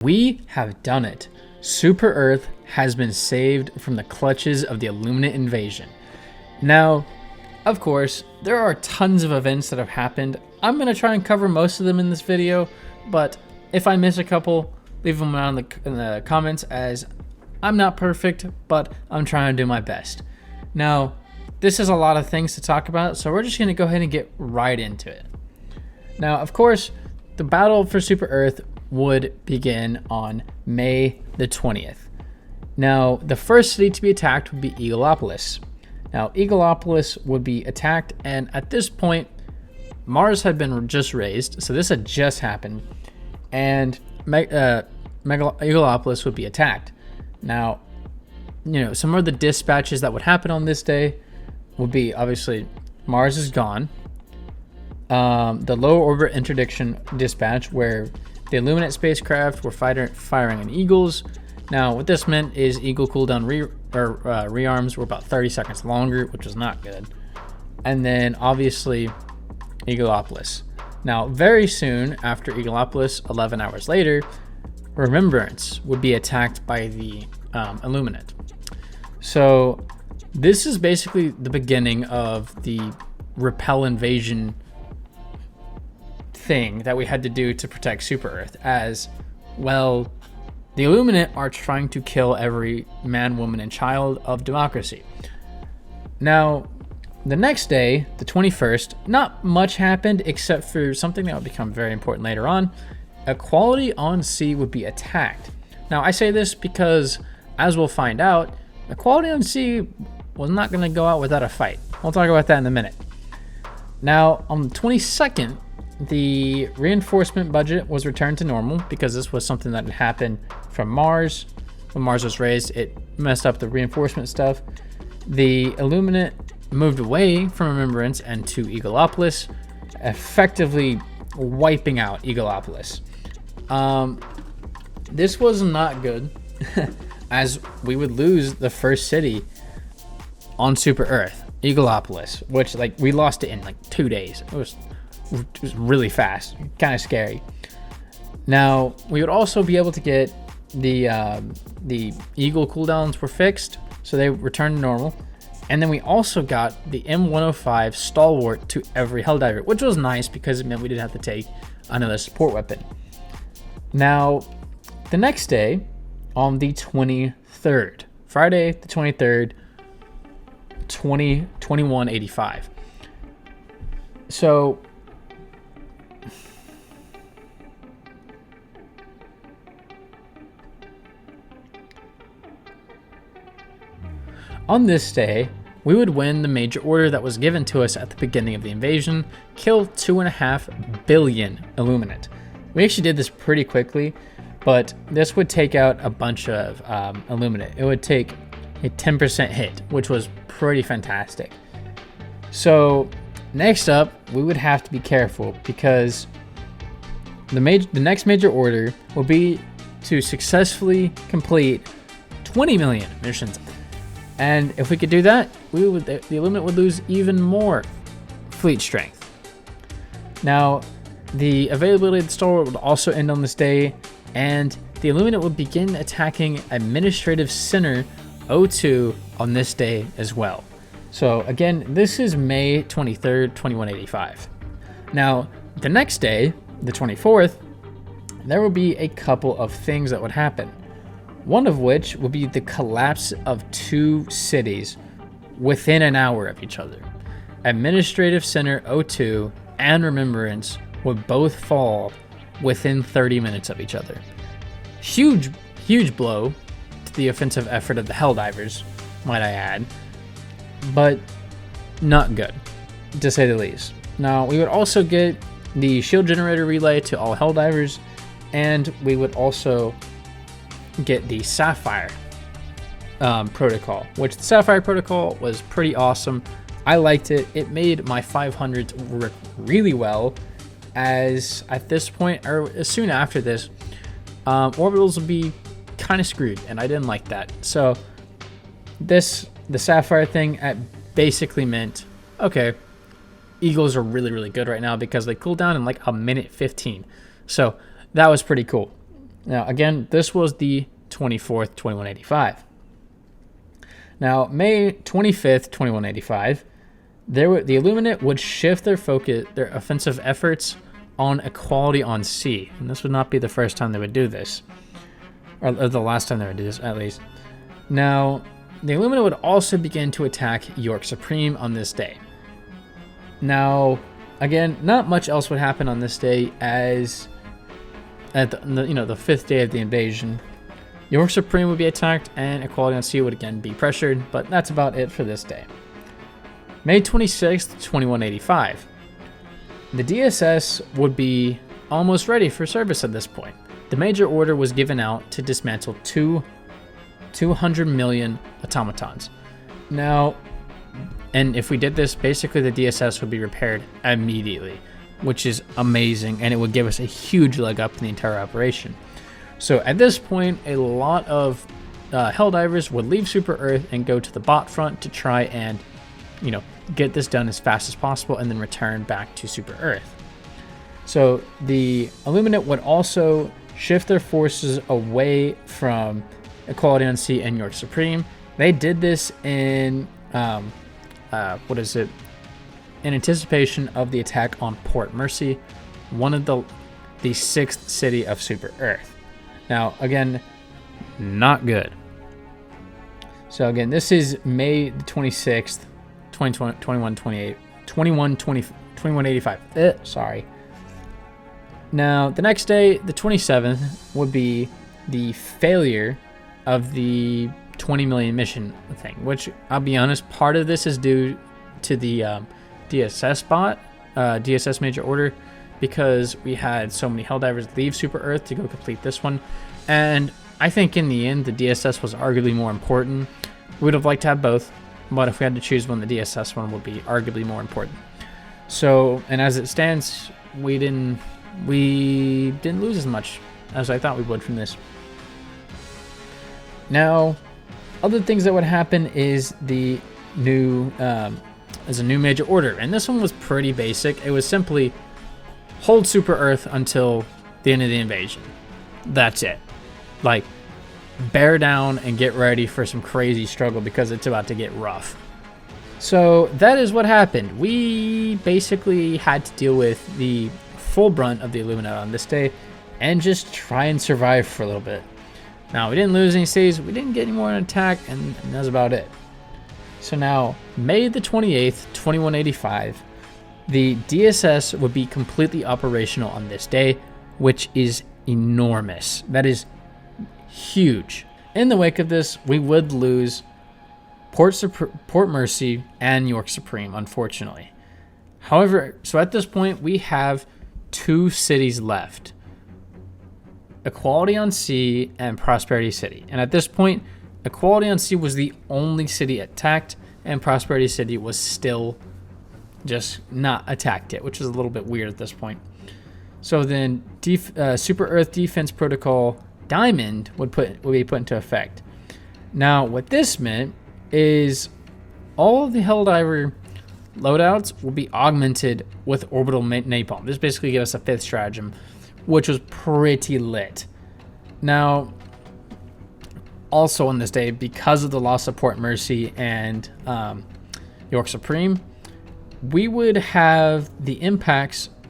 We have done it. Super Earth has been saved from the clutches of the Illuminate invasion. Now, of course, there are tons of events that have happened. I'm going to try and cover most of them in this video, but if I miss a couple, leave them down in the comments, as I'm not perfect, but I'm trying to do my best. Now, this is a lot of things to talk about, so we're just going to go ahead and get right into it. Now, of course, the battle for Super Earth would begin on May the 20th. Now, the first city to be attacked would be Eagleopolis. Now, Eagleopolis would be attacked, and at this point, Mars had been just raised, so this had just happened, and Eagleopolis would be attacked. Now, some of the dispatches that would happen on this day would be, obviously, Mars is gone. The low orbit interdiction dispatch, where the Illuminate spacecraft were firing on Eagles. Now, what this meant is Eagle cooldown rearms were about 30 seconds longer, which was not good. And then, obviously, Eagleopolis. Now, very soon after Eagleopolis, 11 hours later, Remembrance would be attacked by the Illuminate. So, this is basically the beginning of the repel invasion thing that we had to do to protect Super Earth, as well. The Illuminate are trying to kill every man, woman, and child of democracy. Now, the next day, the 21st, not much happened except for something that will become very important later on. Equality on Sea would be attacked. Now, I say this because, as we'll find out, Equality on Sea was not going to go out without a fight. We'll talk about that in a minute. Now, on the 22nd, the reinforcement budget was returned to normal, because this was something that had happened from Mars. When Mars was raised, it messed up the reinforcement stuff. The Illuminate moved away from Remembrance and to Eagleopolis, effectively wiping out Eagleopolis. This was not good, as we would lose the first city on Super Earth, Eagleopolis, which we lost it in 2 days. It was really fast, kind of scary. Now, we would also be able to get the Eagle cooldowns were fixed, so they returned to normal. And then we also got the M105 Stalwart to every Helldiver, which was nice because it meant we didn't have to take another support weapon. Now, the next day, on the 23rd, Friday the 23rd, 2185. So, on this day, we would win the major order that was given to us at the beginning of the invasion: kill 2.5 billion Illuminate. We actually did this pretty quickly, but this would take out a bunch of Illuminate. It would take a 10% hit, which was pretty fantastic. So next up, we would have to be careful, because the next major order will be to successfully complete 20 million missions. And if we could do that, the Illuminate would lose even more fleet strength. Now, the availability of the Stalwart would also end on this day, and the Illuminate would begin attacking Administrative Center O2 on this day as well. So again, this is May 23rd, 2185. Now, the next day, the 24th, there will be a couple of things that would happen. One of which would be the collapse of 2 cities within an hour of each other. Administrative Center O2 and Remembrance would both fall within 30 minutes of each other. Huge blow to the offensive effort of the Helldivers, might I add, but not good, to say the least. Now, we would also get the shield generator relay to all Helldivers, and we would also get the Sapphire protocol, which the Sapphire protocol was pretty awesome. I liked it. It made my 500s work really well, as at this point, or soon after this, orbitals would be kind of screwed, and I didn't like that. So the Sapphire thing basically meant, okay, Eagles are really, really good right now because they cool down in like a minute 15. So that was pretty cool. Now, again, this was the 24th, 2185. Now, May 25th, 2185, the Illuminate would shift their focus, their offensive efforts on equality on sea. And this would not be the first time they would do this. Or the last time they would do this, at least. Now, the Illuminate would also begin to attack York Supreme on this day. Now, again, not much else would happen on this day, as at the fifth day of the invasion, York Supreme would be attacked and Equality on Sea would again be pressured, but that's about it for this day. May 26th, 2185. The DSS would be almost ready for service at this point. The major order was given out to dismantle 200 million automatons. Now, and if we did this, basically the DSS would be repaired immediately, which is amazing, and it would give us a huge leg up in the entire operation. So at this point, a lot of Helldivers would leave Super Earth and go to the bot front to try and, get this done as fast as possible and then return back to Super Earth. So the Illuminate would also shift their forces away from Equality on Sea and York Supreme. They did this in in anticipation of the attack on Port Mercy, one of the sixth city of Super Earth. Now, again, not good. So again, this is May the 26th, 2185. Sorry. Now, the next day, the 27th, would be the failure of the 20 million mission thing, which I'll be honest, part of this is due to the DSS major order, because we had so many Helldivers leave Super Earth to go complete this one. And I think in the end, the DSS was arguably more important. We would have liked to have both, but if we had to choose one, the DSS one would be arguably more important. So, and as it stands, we didn't lose as much as I thought we would from this. Now, other things that would happen is a new major order, and this one was pretty basic. It was simply hold Super Earth until the end of the invasion. That's it. Like, bear down and get ready for some crazy struggle, because it's about to get rough. So that is what happened. We basically had to deal with the full brunt of the Illuminati on this day and just try and survive for a little bit. Now, we didn't lose any cities, we didn't get any more in attack, and that's about it. So now, May the 28th, 2185, the DSS would be completely operational on this day, which is enormous. That is huge. In the wake of this, we would lose Port Mercy and York Supreme, unfortunately. However, so at this point, we have 2 cities left: Equality on Sea and Prosperity City. And at this point, Equality on Sea was the only city attacked, and Prosperity City was still just not attacked yet, which is a little bit weird at this point. So then Super Earth Defense Protocol Diamond would be put into effect. Now, what this meant is all of the Helldiver loadouts will be augmented with orbital napalm. This basically gives us a 5th stratagem, which was pretty lit. Now, also on this day, because of the loss of Port Mercy and York Supreme, we would have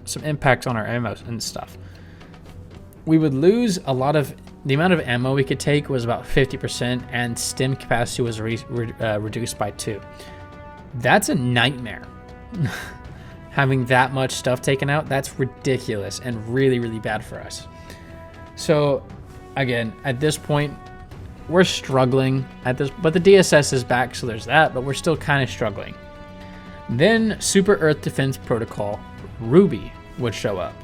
some impacts on our ammo and stuff. We would lose the amount of ammo we could take was about 50%, and stim capacity was reduced by 2. That's a nightmare. Having that much stuff taken out, that's ridiculous and really, really bad for us. So, again, at this point, we're struggling but the DSS is back, so there's that, but we're still kind of struggling. Then Super Earth Defense Protocol Ruby would show up.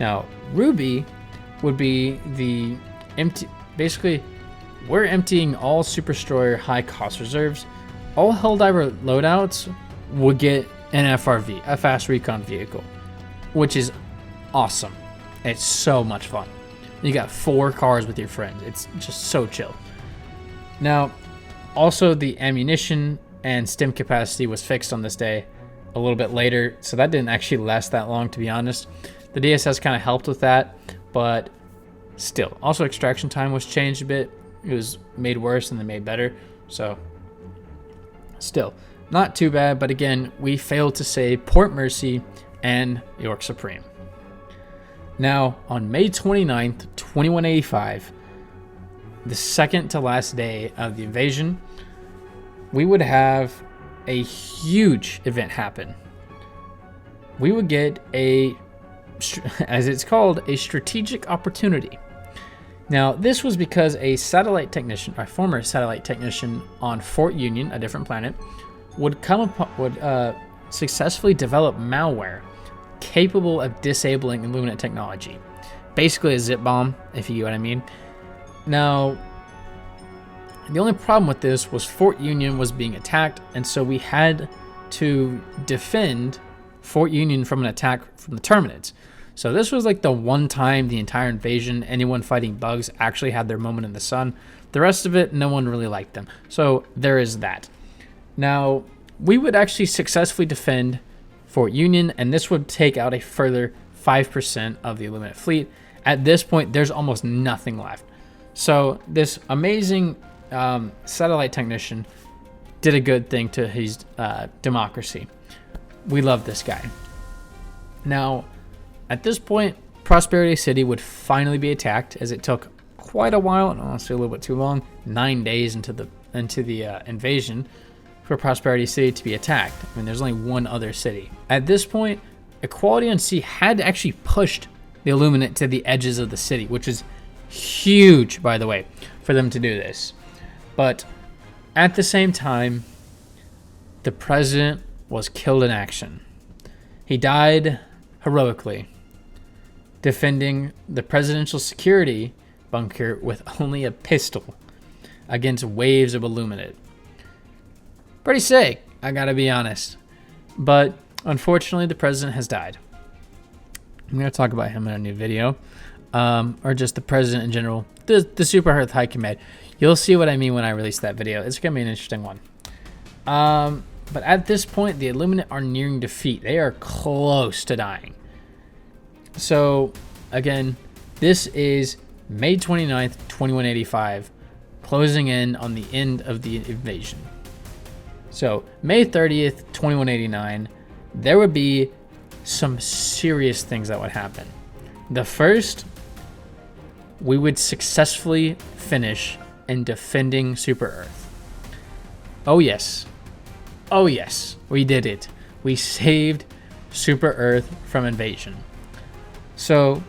Now, Ruby would be the basically, we're emptying all Super Destroyer high cost reserves. All Helldiver loadouts would get an FRV, a fast recon vehicle, which is awesome. It's so much fun. You got 4 cars with your friends. It's just so chill. Now, also the ammunition and stim capacity was fixed on this day a little bit later, so that didn't actually last that long, to be honest. The DSS kind of helped with that, but still. Also, extraction time was changed a bit. It was made worse and then made better. So, still, not too bad. But again, we failed to save Port Mercy and York Supreme. Now, on May 29th, 2185, the second to last day of the invasion, we would have a huge event happen. We would get a, as it's called, a strategic opportunity. Now, this was because a former satellite technician on Fort Union, a different planet, would successfully develop malware capable of disabling Illuminate technology. Basically a zip bomb, if you get what I mean. Now, the only problem with this was Fort Union was being attacked, and so we had to defend Fort Union from an attack from the Terminids. So this was like the one time the entire invasion, anyone fighting bugs actually had their moment in the sun. The rest of it, no one really liked them. So there is that. Now, we would actually successfully defend Fort Union, and this would take out a further 5% of the Illuminate fleet. At this point, there's almost nothing left. So this amazing satellite technician did a good thing to his democracy. We love this guy. Now, at this point, Prosperity City would finally be attacked, as it took quite a while, and honestly a little bit too long, 9 days into the invasion, for Prosperity City to be attacked. I mean, there's only one other city. At this point, Equality on Sea had actually pushed the Illuminate to the edges of the city, which is huge, by the way, for them to do this. But at the same time, the president was killed in action. He died heroically, defending the presidential security bunker with only a pistol against waves of Illuminate. Pretty sick, I gotta be honest. But unfortunately, the president has died. I'm gonna talk about him in a new video, or just the president in general, the Super Earth High Command. You'll see what I mean when I release that video. It's gonna be an interesting one. But at this point, the Illuminate are nearing defeat. They are close to dying. So again, this is May 29th, 2185, closing in on the end of the invasion. So May 30th, 2189, there would be some serious things that would happen. The first, we would successfully finish in defending Super Earth. Oh yes, we did it. We saved Super Earth from invasion. So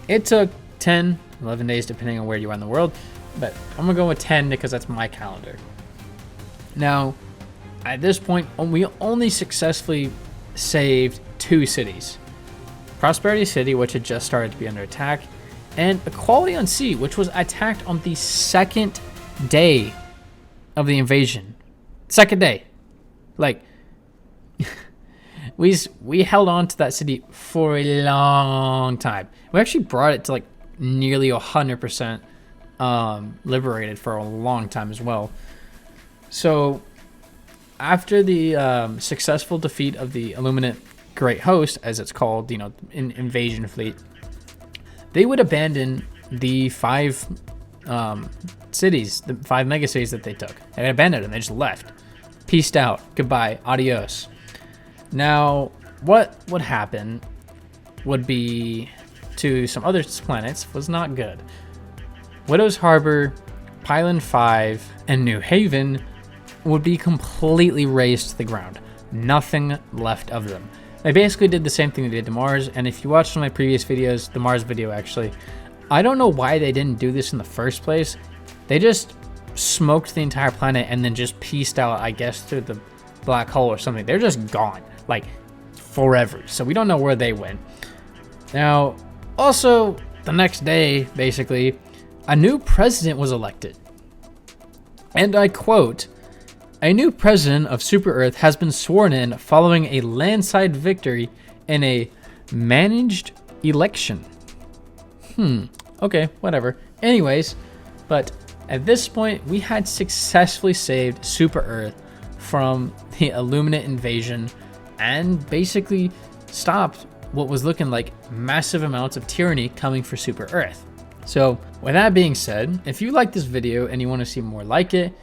it took 10, 11 days depending on where you are in the world, but I'm gonna go with 10 because that's my calendar. Now, at this point, we only successfully saved 2 cities. Prosperity City, which had just started to be under attack, and Equality on Sea, which was attacked on the second day of the invasion. Second day. Like, we held on to that city for a long time. We actually brought it to like nearly 100% liberated for a long time as well. So after the successful defeat of the Illuminate Great Host, as it's called, invasion fleet, they would abandon the 5 cities, the 5 mega cities that they took. They abandoned them. They just left. Peaced out. Goodbye. Adios. Now, what would happen would be to some other planets was not good. Widow's Harbor, Pylon 5, and New Haven would be completely razed to the ground. Nothing left of them. They basically did the same thing they did to Mars, and if you watched one of my previous videos, the Mars video actually, I don't know why they didn't do this in the first place. They just smoked the entire planet and then just pieced out, I guess, through the black hole or something. They're just gone, like, forever. So we don't know where they went. Now, also, the next day, basically, a new president was elected. And I quote, "A new president of Super Earth has been sworn in following a landslide victory in a managed election." Okay, whatever. Anyways, but at this point, we had successfully saved Super Earth from the Illuminate invasion and basically stopped what was looking like massive amounts of tyranny coming for Super Earth. So with that being said, if you like this video and you want to see more like it,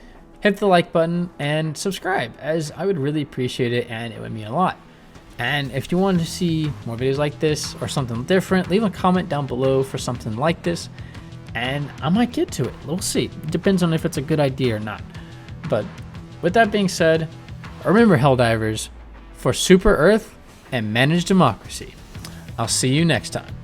hit the like button and subscribe, as I would really appreciate it and it would mean a lot. And if you want to see more videos like this or something different, leave a comment down below for something like this and I might get to it. We'll see. It depends on if it's a good idea or not. But with that being said, remember, Helldivers, for Super Earth and managed democracy. I'll see you next time.